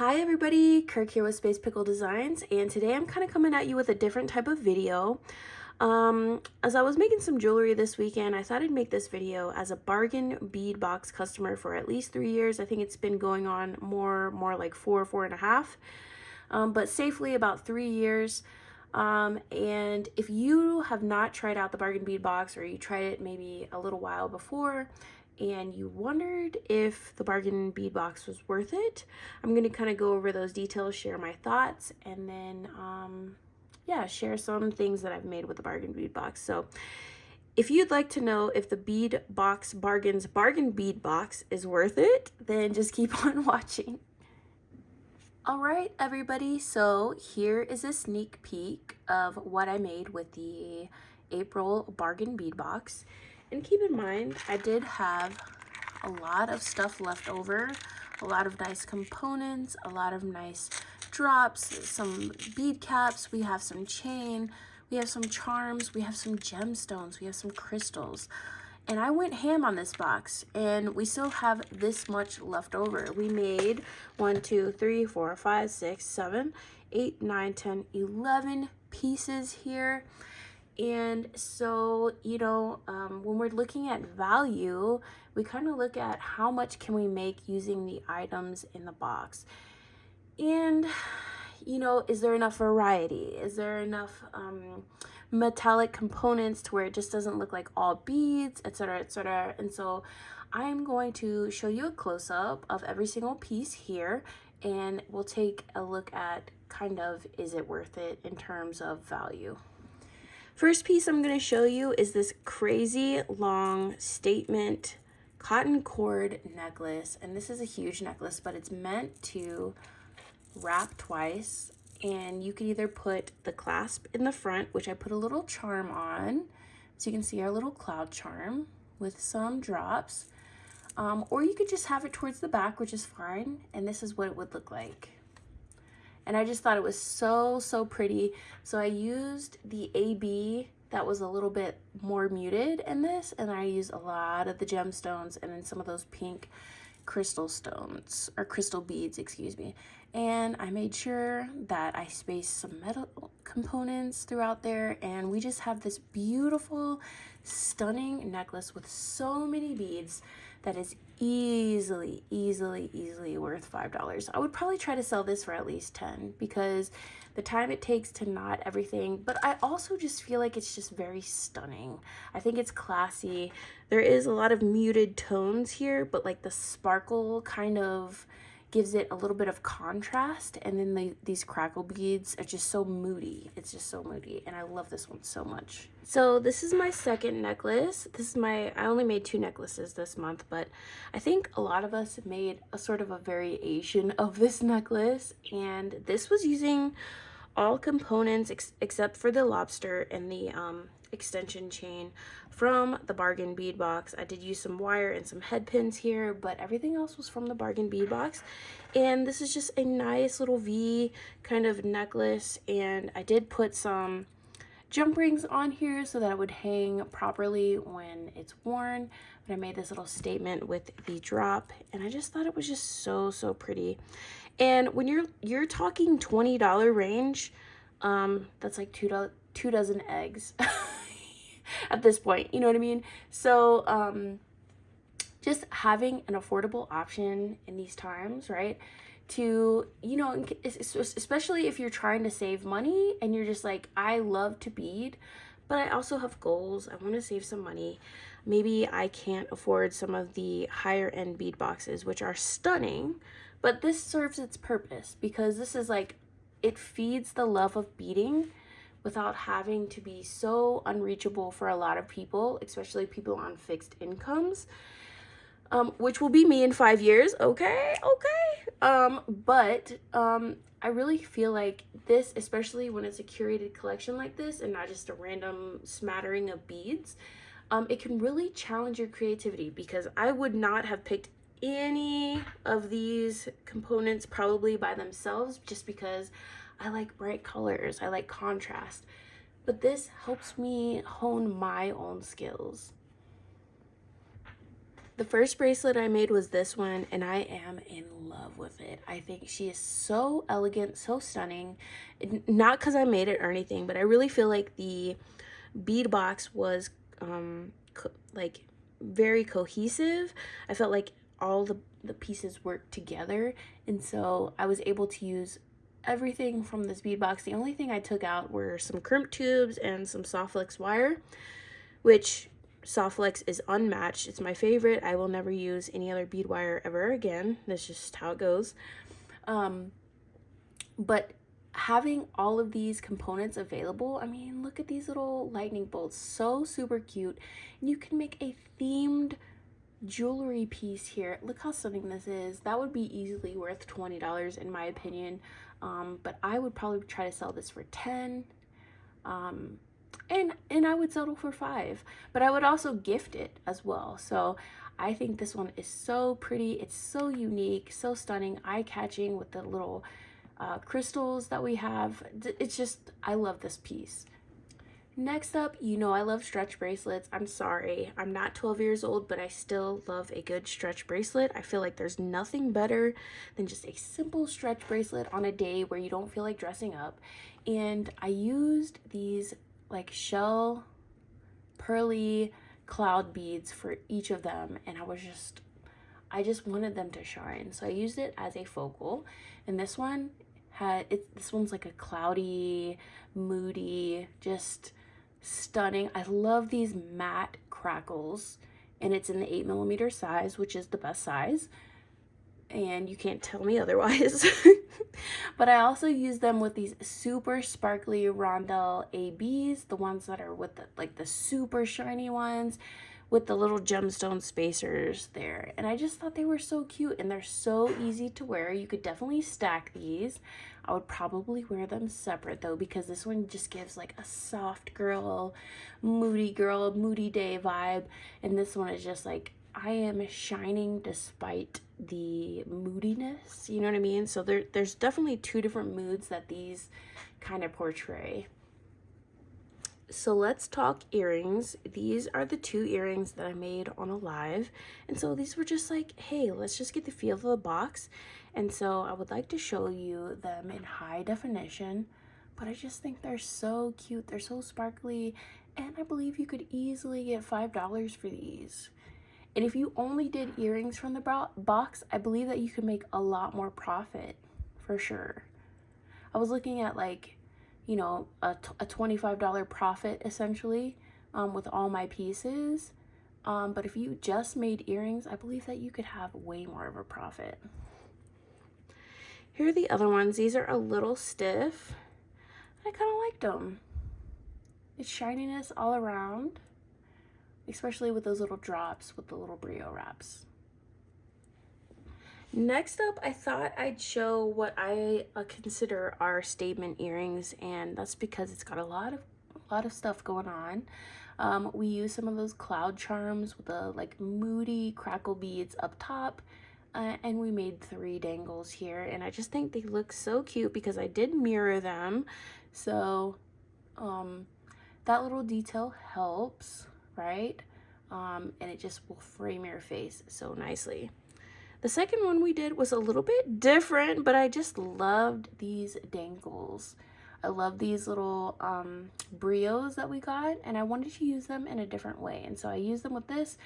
Hi everybody, Kirk here with Space Pickle Designs, and today I'm kind of coming at you with a different type of video. As I was making some jewelry this weekend, I thought I'd make this video as a bargain bead box customer for at least 3 years. I think it's been going on more like four and a half, but safely about 3 years. And if you have not tried out the bargain bead box, or you tried it maybe a little while before and you wondered if the bargain bead box was worth it, I'm going to kind of go over those details, share my thoughts, and then yeah, share some things that I've made with the bargain bead box. So if you'd like to know if the Bead Box Bargains bargain bead box is worth it, then just keep on watching. All right, everybody, so here is a sneak peek of what I made with the April bargain bead box. And keep in mind, I did have a lot of stuff left over, a lot of nice components, a lot of nice drops, some bead caps, we have some chain, we have some charms, we have some gemstones, we have some crystals. And I went ham on this box, and we still have this much left over. We made 1, 2, 3, 4, 5, 6, 7, 8, 9, 10, 11 pieces here. And so, you know, when we're looking at value, we kind of look at how much can we make using the items in the box. And, you know, is there enough variety? Is there enough metallic components to where it just doesn't look like all beads, etc., etc.? And so I'm going to show you a close-up of every single piece here, and we'll take a look at kind of, is it worth it in terms of value. First piece I'm going to show you is this crazy long statement cotton cord necklace, and this is a huge necklace, but it's meant to wrap twice, and you can either put the clasp in the front, which I put a little charm on, so you can see our little cloud charm with some drops, or you could just have it towards the back, which is fine, and this is what it would look like. And I just thought it was so pretty. So I used the AB that was a little bit more muted in this, and I used a lot of the gemstones and then some of those pink crystal stones, or crystal beads, excuse me. And I made sure that I spaced some metal components throughout there, and we just have this beautiful, stunning necklace with so many beads that is easily worth $5. I would probably try to sell this for at least 10, because the time it takes to knot everything, but I also just feel like it's just very stunning. I think it's classy. There is a lot of muted tones here, but like the sparkle kind of gives it a little bit of contrast, and then these crackle beads are just so moody. It's just so moody, and I love this one so much. So this is my second necklace. I only made 2 necklaces this month, but I think a lot of us have made a sort of a variation of this necklace, and this was using all components except for the lobster and the extension chain from the bargain bead box. I did use some wire and some head pins here, but everything else was from the bargain bead box. And this is just a nice little V kind of necklace, and I did put some jump rings on here so that it would hang properly when it's worn. But I made this little statement with the drop, and I just thought it was just so pretty. And when you're talking $20 range, that's like two dozen eggs at this point, you know what I mean? So just having an affordable option in these times, right? To, you know, especially if you're trying to save money and you're just like, I love to bead, but I also have goals. I want to save some money. Maybe I can't afford some of the higher end bead boxes, which are stunning, but this serves its purpose, because this is like, it feeds the love of beading without having to be so unreachable for a lot of people, especially people on fixed incomes, which will be me in 5 years. Okay. But I really feel like this, especially when it's a curated collection like this and not just a random smattering of beads, it can really challenge your creativity, because I would not have picked any of these components probably by themselves, just because I like bright colors, I like contrast. But this helps me hone my own skills. The first bracelet I made was this one, and I am in love with it. I think she is so elegant, so stunning. Not because I made it or anything, but I really feel like the bead box was like very cohesive. I felt like all the pieces worked together, and so I was able to use everything from this bead box. The only thing I took out were some crimp tubes and some soft flex wire, which soft flex is unmatched. It's my favorite. I will never use any other bead wire ever again. That's just how it goes. But having all of these components available, I mean, look at these little lightning bolts, so super cute. And you can make a themed jewelry piece here. Look how stunning this is. That would be easily worth $20 in my opinion. But I would probably try to sell this for 10. And I would settle for 5, but I would also gift it as well. So I think this one is so pretty. It's so unique, so stunning, eye-catching with the little crystals that we have. It's just, I love this piece. Next up, you know I love stretch bracelets. I'm sorry, I'm not 12 years old, but I still love a good stretch bracelet. I feel like there's nothing better than just a simple stretch bracelet on a day where you don't feel like dressing up. And I used these like shell pearly cloud beads for each of them, and I just wanted them to shine, so I used it as a focal. And this one this one's like a cloudy, moody, just stunning. I love these matte crackles, and it's in the 8mm size, which is the best size, and you can't tell me otherwise. But I also use them with these super sparkly rondelle ABs, the ones that are with the super shiny ones with the little gemstone spacers there. And I just thought they were so cute, and they're so easy to wear. You could definitely stack these. I would probably wear them separate though, because this one just gives like a soft girl, moody day vibe, and this one is just like, I am shining despite the moodiness, you know what I mean? So there's definitely two different moods that these kind of portray. So let's talk earrings. These are the 2 earrings that I made on a live, and so these were just like, hey, let's just get the feel of the box. And so I would like to show you them in high definition, but I just think they're so cute, they're so sparkly, and I believe you could easily get $5 for these. And if you only did earrings from the box, I believe that you could make a lot more profit, for sure. I was looking at like, you know, a $25 profit essentially with all my pieces. But if you just made earrings, I believe that you could have way more of a profit. Here are the other ones. These are a little stiff. I kind of liked them. It's shininess all around, especially with those little drops with the little brio wraps. Next up, I thought I'd show what I consider our statement earrings, and that's because it's got a lot of stuff going on. We use some of those cloud charms with the like moody crackle beads up top, and we made 3 dangles here, and I just think they look so cute because I did mirror them. So that little detail helps, right? And it just will frame your face so nicely. The second one we did was a little bit different, but I just loved these dangles. I love these little brios that we got, and I wanted to use them in a different way. And so I used them with this,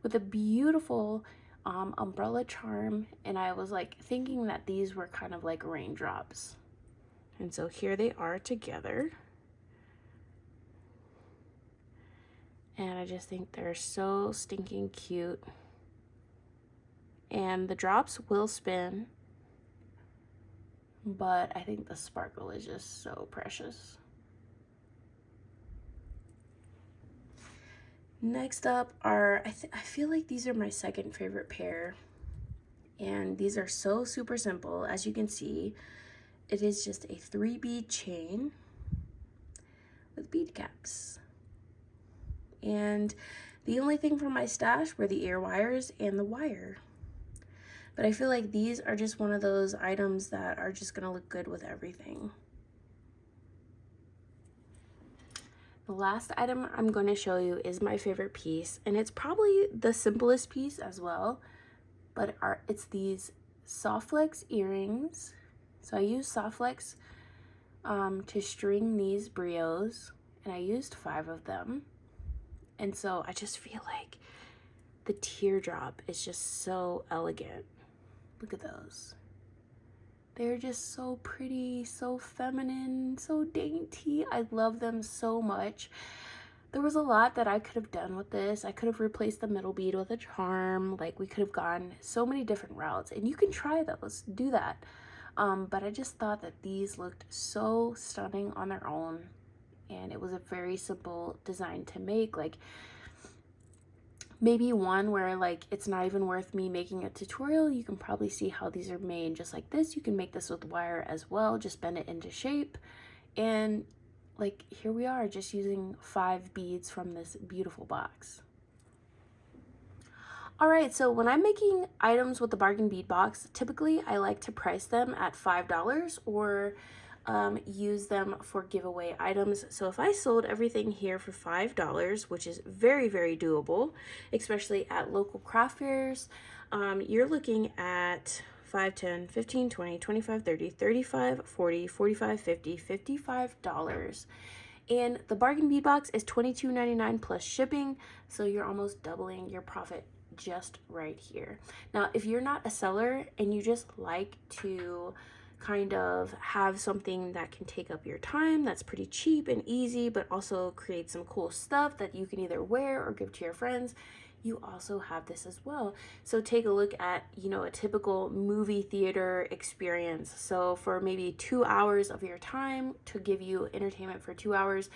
with a beautiful umbrella charm, and I was like thinking that these were kind of like raindrops. And so here they are together. And I just think they're so stinking cute. And the drops will spin, but I think the sparkle is just so precious. Next up are, I feel like these are my second favorite pair, and these are so super simple. As you can see, it is just a 3-bead chain with bead caps. And the only thing from my stash were the ear wires and the wire. But I feel like these are just one of those items that are just gonna look good with everything. The last item I'm going to show you is my favorite piece, and it's probably the simplest piece as well, but it's these soft flex earrings. So I use soft flex to string these brios, and I used 5 of them. And so I just feel like the teardrop is just so elegant. Look at those. They're just so pretty, so feminine, so dainty. I love them so much. There was a lot that I could have done with this. I could have replaced the middle bead with a charm. Like, we could have gone so many different routes, and you can try those, do that. But I just thought that these looked so stunning on their own, and it was a very simple design to make. Like, maybe one where like it's not even worth me making a tutorial. You can probably see how these are made just like this. You can make this with wire as well, just bend it into shape. And like, here we are, just using 5 beads from this beautiful box. All right, so when I'm making items with the bargain bead box, typically I like to price them at $5 or use them for giveaway items. So if I sold everything here for $5, which is very, very doable, especially at local craft fairs, you're looking at 5, 10, 15, 20, 25, 30, 35, 40, 45, 50, $55. And the bargain bead box is $22.99 plus shipping, so you're almost doubling your profit just right here. Now, if you're not a seller and you just like to kind of have something that can take up your time, that's pretty cheap and easy, but also create some cool stuff that you can either wear or give to your friends, you also have this as well. So take a look at, you know, a typical movie theater experience. So for maybe 2 hours of your time, to give you entertainment for 2 hours,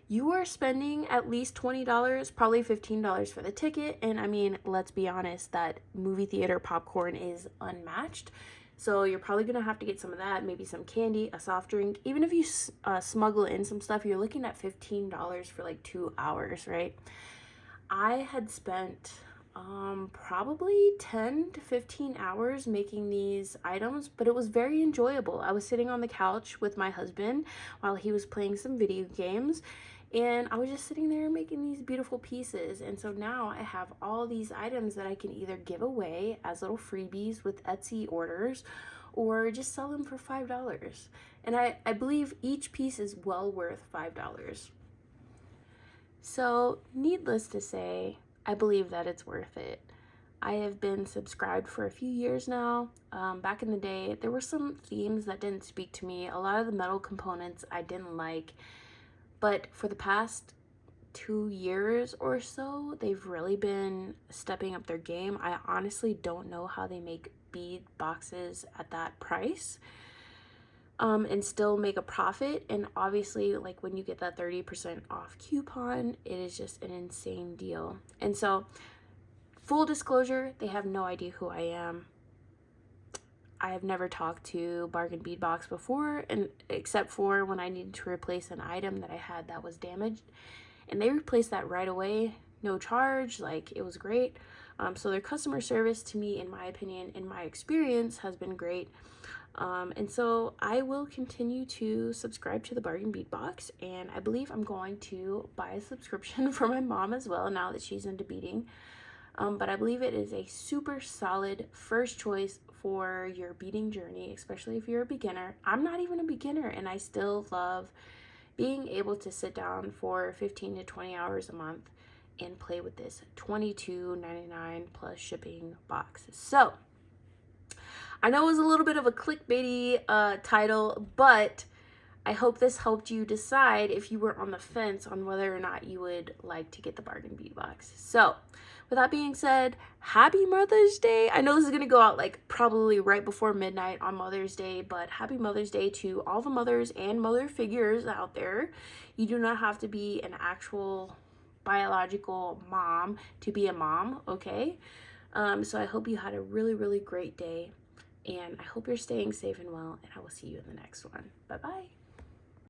you are spending at least $20, probably $15 for the ticket. And I mean, let's be honest, that movie theater popcorn is unmatched. So you're probably gonna have to get some of that, maybe some candy, a soft drink. Even if you smuggle in some stuff, you're looking at $15 for like 2 hours, right? I had spent probably 10 to 15 hours making these items, but it was very enjoyable. I was sitting on the couch with my husband while he was playing some video games, and I was just sitting there making these beautiful pieces. And so now I have all these items that I can either give away as little freebies with Etsy orders or just sell them for $5. And I believe each piece is well worth $5. So needless to say, I believe that it's worth it. I have been subscribed for a few years now. Back in the day, there were some themes that didn't speak to me. A lot of the metal components I didn't like. But for the past 2 years or so, they've really been stepping up their game. I honestly don't know how they make bead boxes at that price and still make a profit. And obviously, like, when you get that 30% off coupon, it is just an insane deal. And so, full disclosure, they have no idea who I am. I have never talked to Bargain Bead Box before, and except for when I needed to replace an item that I had that was damaged, and they replaced that right away, no charge. Like, it was great. So their customer service, to me, in my opinion, in my experience, has been great. And so I will continue to subscribe to the Bargain Bead Box, and I believe I'm going to buy a subscription for my mom as well now that she's into beading. But I believe it is a super solid first choice for your beading journey, especially if you're a beginner. I'm not even a beginner, and I still love being able to sit down for 15 to 20 hours a month and play with this $22.99 plus shipping box. So I know it was a little bit of a clickbaity title, but I hope this helped you decide if you were on the fence on whether or not you would like to get the Bargain Bead Box. So with that being said, happy Mother's Day. I know this is going to go out like probably right before midnight on Mother's Day, but happy Mother's Day to all the mothers and mother figures out there. You do not have to be an actual biological mom to be a mom, okay? So I hope you had a really, really great day, and I hope you're staying safe and well, and I will see you in the next one. Bye-bye.